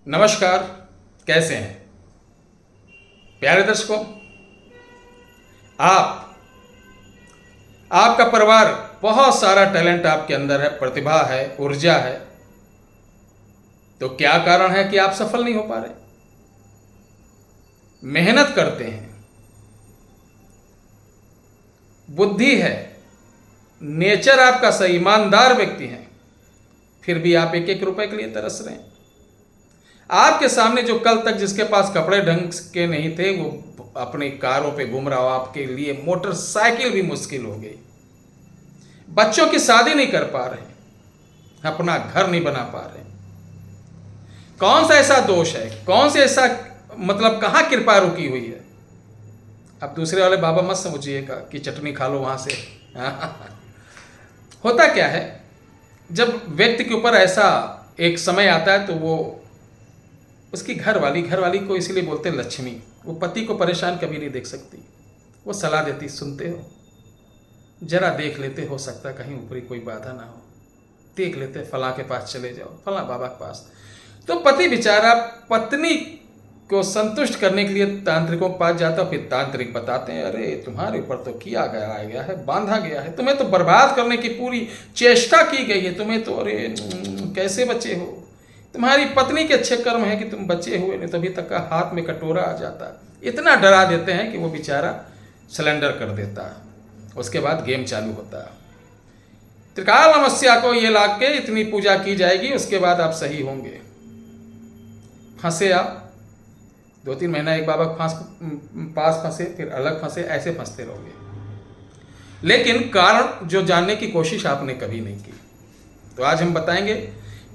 नमस्कार। कैसे हैं प्यारे दर्शकों? आपका परिवार, बहुत सारा टैलेंट आपके अंदर है, प्रतिभा है, ऊर्जा है, तो क्या कारण है कि आप सफल नहीं हो पा रहे? मेहनत करते हैं, बुद्धि है, नेचर आपका सही, ईमानदार व्यक्ति है, फिर भी आप एक एक रुपए के लिए तरस रहे हैं। आपके सामने जो कल तक जिसके पास कपड़े ढंग के नहीं थे, वो अपनी कारों पे घूम रहा हो, आपके लिए मोटरसाइकिल भी मुश्किल हो गई। बच्चों की शादी नहीं कर पा रहे, अपना घर नहीं बना पा रहे। कौन सा ऐसा दोष है? कौन से ऐसा मतलब कहाँ कृपा रुकी हुई है? अब दूसरे वाले बाबा मत समझिएगा कि चटनी खा लो वहां से। होता क्या है, जब व्यक्ति के ऊपर ऐसा एक समय आता है तो वो उसकी घरवाली को इसलिए बोलते हैं लक्ष्मी। वो पति को परेशान कभी नहीं देख सकती। वो सलाह देती, सुनते हो, जरा देख लेते, हो सकता कहीं ऊपरी कोई बाधा ना हो, देख लेते, फलां के पास चले जाओ, फलां बाबा के पास। तो पति बेचारा पत्नी को संतुष्ट करने के लिए तांत्रिकों के पास जाता, फिर तांत्रिक बताते हैं, अरे तुम्हारे ऊपर तो किया गया है, बांधा गया है, तुम्हें तो बर्बाद करने की पूरी चेष्टा की गई है, तुम्हें तो अरे कैसे बचे हो, तुम्हारी पत्नी के अच्छे कर्म है कि तुम बचे हुए, नहीं तो अभी तक का हाथ में कटोरा आ जाता। इतना डरा देते हैं कि वो बेचारा सिलेंडर कर देता है। उसके बाद गेम चालू होता है। त्रिकाल अमावस्या को ये लाग के इतनी पूजा की जाएगी, उसके बाद आप सही होंगे। फंसे आप 2-3 महीना एक बाबा पास फंसे, फिर अलग फंसे, ऐसे फंसते रहोगे। लेकिन कारण जो जानने की कोशिश आपने कभी नहीं की। तो आज हम बताएंगे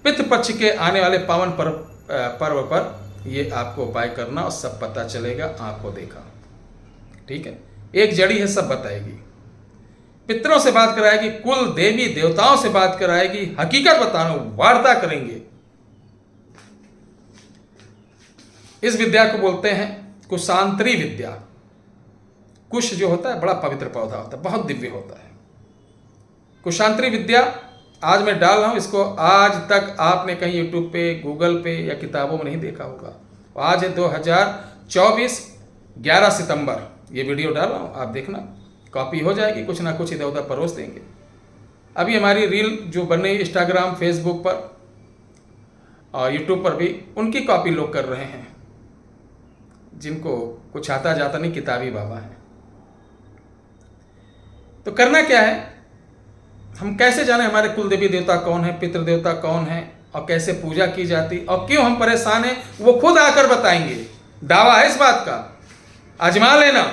पितृपक्ष के आने वाले पावन पर्व पर ये आपको उपाय करना, और सब पता चलेगा, आंखों देखा। ठीक है, एक जड़ी है, सब बताएगी। पितरों से बात कराएगी, कुल देवी देवताओं से बात कराएगी, हकीकत बताना, वार्ता करेंगे। इस विद्या को बोलते हैं कुशांतरी विद्या। कुश जो होता है बड़ा पवित्र पौधा होता है, बहुत दिव्य होता है। कुशांतरी विद्या आज मैं डाल रहा हूं, इसको आज तक आपने कहीं यूट्यूब पे, गूगल पे या किताबों में नहीं देखा होगा। आज है 2024 11 सितंबर, ये वीडियो डाल रहा हूं, आप देखना, कॉपी हो जाएगी, कुछ ना कुछ इधर उधर परोस देंगे। अभी हमारी रील जो बन रही इंस्टाग्राम, फेसबुक पर और यूट्यूब पर भी, उनकी कॉपी लोग कर रहे हैं, जिनको कुछ आता जाता नहीं, किताबी बाबा हैं। तो करना क्या है, हम कैसे जाने हमारे कुल देवी देवता कौन है, पितृ देवता कौन है, और कैसे पूजा की जाती, और क्यों हम परेशान हैं, वो खुद आकर बताएंगे। दावा है इस बात का, आजमा लेना।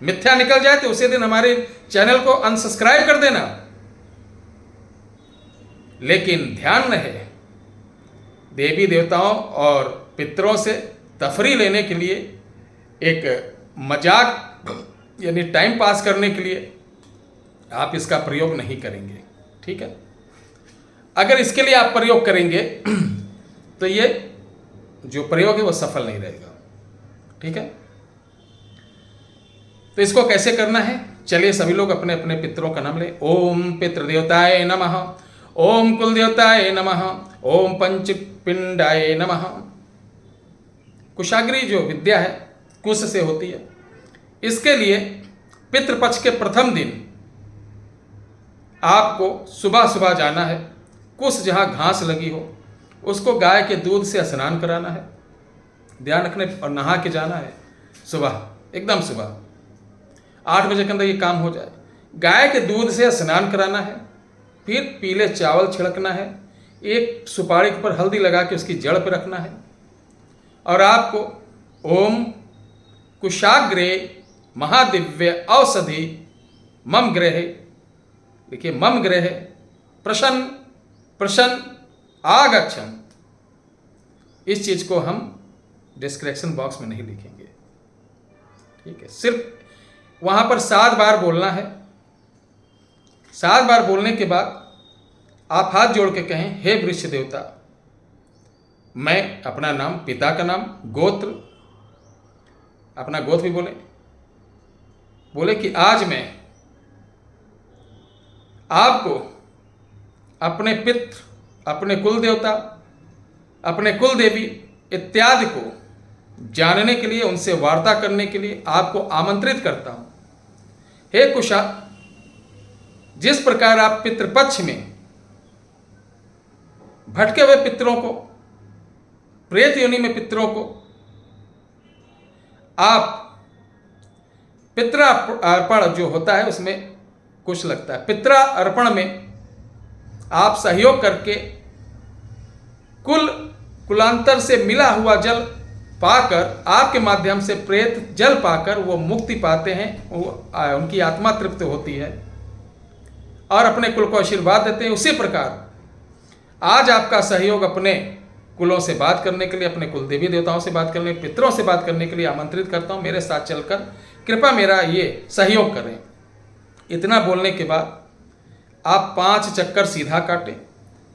मिथ्या निकल जाए तो उसी दिन हमारे चैनल को अनसब्सक्राइब कर देना। लेकिन ध्यान रहे, देवी देवताओं और पितरों से तफरी लेने के लिए, एक मजाक यानी टाइम पास करने के लिए आप इसका प्रयोग नहीं करेंगे। ठीक है, अगर इसके लिए आप प्रयोग करेंगे तो ये जो प्रयोग है वो सफल नहीं रहेगा। ठीक है, तो इसको कैसे करना है, चलिए सभी लोग अपने अपने पितरों का नाम लें। ओम पितृदेवताय नमः, ओम कुलदेवताय नमः, ओम पंचपिंडाय नमः। कुशाग्री जो विद्या है कुश से होती है। इसके लिए पितृपक्ष के प्रथम दिन आपको सुबह सुबह जाना है, कुश जहाँ घास लगी हो उसको गाय के दूध से स्नान कराना है, ध्यान रखने, और नहा के जाना है सुबह, एकदम सुबह 8 बजे के अंदर ये काम हो जाए। गाय के दूध से स्नान कराना है, फिर पीले चावल छिड़कना है, एक सुपारी के ऊपर हल्दी लगा के उसकी जड़ पर रखना है, और आपको ओम कुशाग्रे महादिव्य औषधि मम ग्रहे, देखिए मम ग्रहे प्रसन्न प्रसन्न आगच्छम, इस चीज को हम डिस्क्रिप्शन बॉक्स में नहीं लिखेंगे। ठीक है, सिर्फ वहां पर 7 बार बोलना है। 7 बार बोलने के बाद आप हाथ जोड़ के कहें, हे वृक्ष देवता, मैं अपना नाम, पिता का नाम, गोत्र, अपना गोत्र भी बोले कि आज मैं आपको अपने पितृ, अपने कुल देवता अपने कुल देवी इत्यादि को जानने के लिए, उनसे वार्ता करने के लिए आपको आमंत्रित करता हूं। हे कुशा, जिस प्रकार आप पितृपक्ष में भटके हुए पितरों को, प्रेत योनि में पितरों को आप पितरा अर्पण जो होता है उसमें कुछ लगता है, पितरा अर्पण में आप सहयोग करके कुलांतर से मिला हुआ जल पाकर, आपके माध्यम से प्रेत जल पाकर वो मुक्ति पाते हैं, उनकी आत्मा तृप्त होती है और अपने कुल को आशीर्वाद देते हैं। उसी प्रकार आज आपका सहयोग अपने कुलों से बात करने के लिए, अपने कुल देवी देवताओं से बात करने, पितरों से बात करने के लिए आमंत्रित करता हूं। मेरे साथ चलकर कृपया मेरा ये सहयोग करें। इतना बोलने के बाद आप 5 चक्कर सीधा काटें,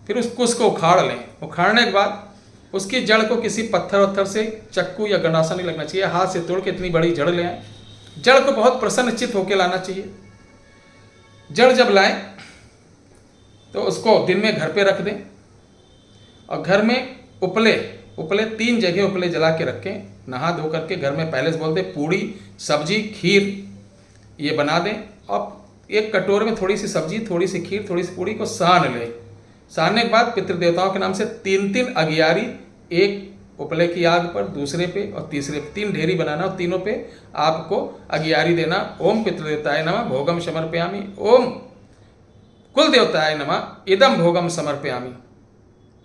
फिर उस कुश को उखाड़ लें। उखाड़ने के बाद उसकी जड़ को किसी पत्थर वत्थर से, चाकू या गंडासा नहीं लगना चाहिए, हाथ से तोड़ के इतनी बड़ी जड़ ले आए। जड़ को बहुत प्रसन्नचित्त होकर लाना चाहिए। जड़ जब लाएं तो उसको दिन में घर पे रख दें और घर में उपले 3 जगह उपले जला के रखें। नहा धो करके घर में पहले से बोलते पूड़ी सब्जी खीर ये बना दें और एक कटोरे में थोड़ी सी सब्जी, थोड़ी सी खीर, थोड़ी सी पूड़ी को सान लें। सानने के बाद पितृदेवताओं के नाम से 3-3 अगियारी, एक उपले की आग पर, दूसरे पे और तीसरे पे 3 ढेरी बनाना और तीनों पे आपको अगियारी देना। ओम पितृदेवताय नमः भोगम समर्पयामि, ओम कुल देवताय नमः इदम भोगम समर्पयामि।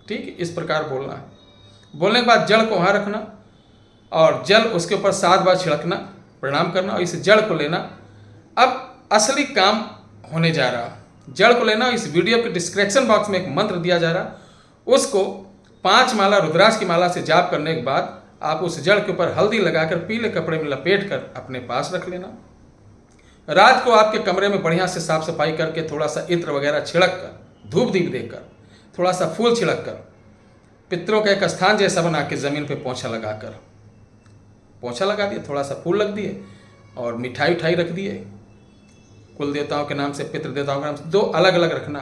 ठीक, इस प्रकार बोलना है। बोलने के बाद जड़ को वहाँ रखना और जल उसके ऊपर 7 बार छिड़कना, प्रणाम करना और इस जड़ को लेना। अब असली काम होने जा रहा। जड़ को लेना, इस वीडियो के डिस्क्रिप्शन बॉक्स में एक मंत्र दिया जा रहा, उसको 5 माला रुद्राक्ष की माला से जाप करने के बाद आप उस जड़ के ऊपर हल्दी लगाकर पीले कपड़े में लपेट कर अपने पास रख लेना। रात को आपके कमरे में बढ़िया से साफ सफाई करके थोड़ा सा इत्र वगैरह छिड़क कर, धूप दीप देकर, थोड़ा सा फूल छिड़क कर, पितरों का एक स्थान जैसा बना के ज़मीन पे पोंछा लगा दिए, थोड़ा सा फूल रख दिए और मिठाई उठाई रख दिए। कुल देवताओं के नाम से, पितृ देवताओं के नाम से 2 अलग अलग रखना।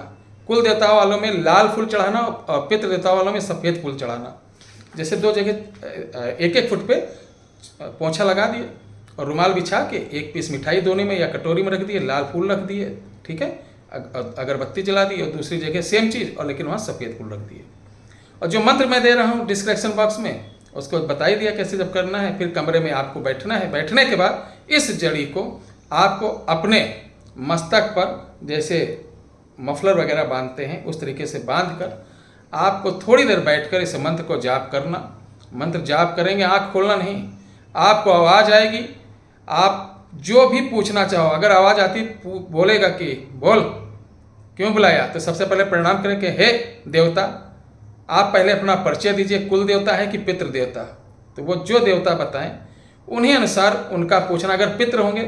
कुल देवताओं वालों में लाल फूल चढ़ाना और पितृ देवताओं वालों में सफ़ेद फूल चढ़ाना। जैसे 2 जगह 1-1 फुट पे पोंछा लगा दिए और रुमाल बिछा के 1 पीस मिठाई दोनों में या कटोरी में रख दिए, लाल फूल रख दिए, ठीक है, अगरबत्ती जला दी और दूसरी जगह सेम चीज़ और लेकिन वहाँ सफ़ेद फूल रख दिए। और जो मंत्र मैं दे रहा हूँ डिस्क्रिप्शन बॉक्स में उसको बता ही दिया कैसे जब करना है। फिर कमरे में आपको बैठना है। बैठने के बाद इस जड़ी को आपको अपने मस्तक पर जैसे मफलर वगैरह बांधते हैं उस तरीके से बांध कर आपको थोड़ी देर बैठकर इस मंत्र को जाप करना। मंत्र जाप करेंगे, आँख खोलना नहीं, आपको आवाज़ आएगी। आप जो भी पूछना चाहो, अगर आवाज़ आती बोलेगा कि बोल, क्यों बुलाया, तो सबसे पहले प्रणाम करें कि हे देवता। आप पहले अपना परिचय दीजिए, कुल देवता है कि पितृ देवता। तो वो जो देवता बताएं उन्हीं अनुसार उनका पूछना। अगर पितृ होंगे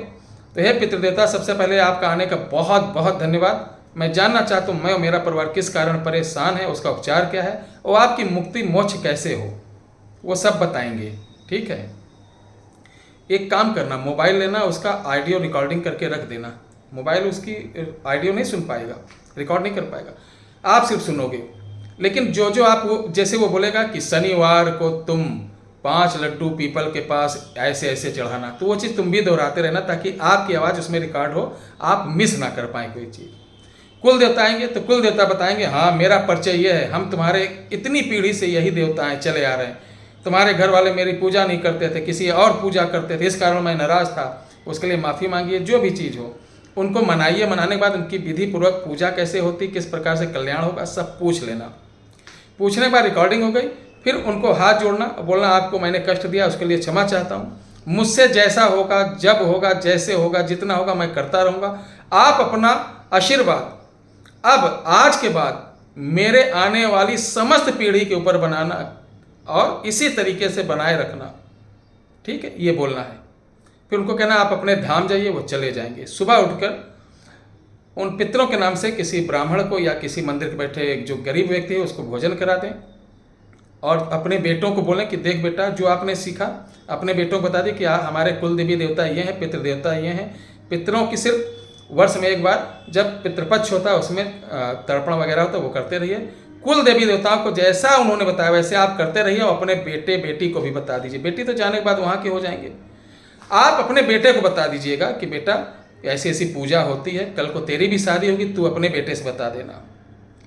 तो हे पितृ देवता, सबसे पहले आपका आने का बहुत बहुत धन्यवाद। मैं जानना चाहता हूँ मैं और मेरा परिवार किस कारण परेशान है, उसका उपचार क्या है और आपकी मुक्ति मोक्ष कैसे हो, वो सब बताएंगे। ठीक है, एक काम करना, मोबाइल लेना, उसका ऑडियो रिकॉर्डिंग करके रख देना। मोबाइल उसकी ऑडियो नहीं सुन पाएगा, रिकॉर्ड नहीं कर पाएगा, आप सिर्फ सुनोगे। लेकिन जो आप जैसे वो बोलेगा कि शनिवार को तुम 5 लड्डू पीपल के पास ऐसे ऐसे चढ़ाना, तो वो चीज़ तुम भी दोहराते रहना ताकि आपकी आवाज़ उसमें रिकॉर्ड हो, आप मिस ना कर पाएँ कोई चीज़। कुल देवता आएंगे तो कुल देवता बताएंगे, हाँ मेरा परिचय ये है, हम तुम्हारे इतनी पीढ़ी से यही देवता हैं चले आ रहे हैं, तुम्हारे घर वाले मेरी पूजा नहीं करते थे, किसी और पूजा करते थे, इस कारण मैं नाराज़ था, उसके लिए माफ़ी मांगिए। जो भी चीज़ हो उनको मनाइए। मनाने के बाद उनकी विधि पूर्वक पूजा कैसे होती, किस प्रकार से कल्याण होगा, सब पूछ लेना। पूछने के बाद रिकॉर्डिंग हो गई, फिर उनको हाथ जोड़ना और बोलना आपको मैंने कष्ट दिया, उसके लिए क्षमा चाहता हूँ, मुझसे जैसा होगा, जब होगा, जैसे होगा, जितना होगा मैं करता रहूँगा। आप अपना आशीर्वाद अब आज के बाद मेरे आने वाली समस्त पीढ़ी के ऊपर बनाना और इसी तरीके से बनाए रखना। ठीक है, ये बोलना है। फिर उनको कहना आप अपने धाम जाइए, वो चले जाएंगे। सुबह उठकर उन पितरों के नाम से किसी ब्राह्मण को या किसी मंदिर के बैठे एक जो गरीब व्यक्ति है उसको भोजन करा दें और अपने बेटों को बोलें कि देख बेटा, जो आपने सीखा अपने बेटों को बता दें कि हमारे कुल देवी देवता ये हैं, पितृ देवता ये हैं। पितरों की सिर्फ वर्ष में एक बार जब पितृपक्ष होता है उसमें तर्पण वगैरह होता है वो करते रहिए। कुल देवी देवताओं को जैसा उन्होंने बताया वैसे आप करते रहिए और अपने बेटे बेटी को भी बता दीजिए। बेटी तो जाने के बाद वहाँ के हो जाएंगे, आप अपने बेटे को बता दीजिएगा कि बेटा ऐसी ऐसी पूजा होती है, कल को तेरी भी शादी होगी, तू अपने बेटे से बता देना।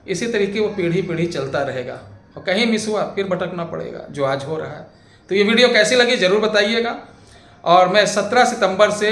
इसी तरीके वो पीढ़ी पीढ़ी चलता रहेगा और कहीं मिस हुआ फिर भटकना पड़ेगा, जो आज हो रहा है। तो ये वीडियो कैसी लगी ज़रूर बताइएगा। और मैं 17 सितंबर से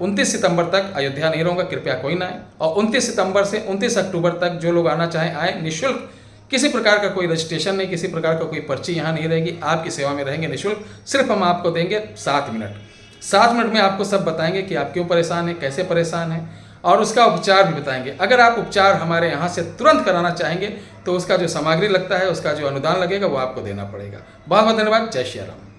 29 सितंबर तक अयोध्या नहीं रहूँगा, कृपया कोई ना आए। और 29 सितंबर से 29 अक्टूबर तक जो लोग आना चाहें आए, निःशुल्क, किसी प्रकार का कोई रजिस्ट्रेशन नहीं, किसी प्रकार का कोई पर्ची यहाँ नहीं रहेगी, आपकी सेवा में रहेंगे निःशुल्क। सिर्फ हम आपको देंगे 7 मिनट। 7 मिनट में आपको सब बताएंगे कि आप क्यों परेशान हैं, कैसे परेशान हैं, और उसका उपचार भी बताएंगे। अगर आप उपचार हमारे यहाँ से तुरंत कराना चाहेंगे तो उसका जो सामग्री लगता है, उसका जो अनुदान लगेगा वो आपको देना पड़ेगा। बहुत बहुत धन्यवाद। जय श्री राम।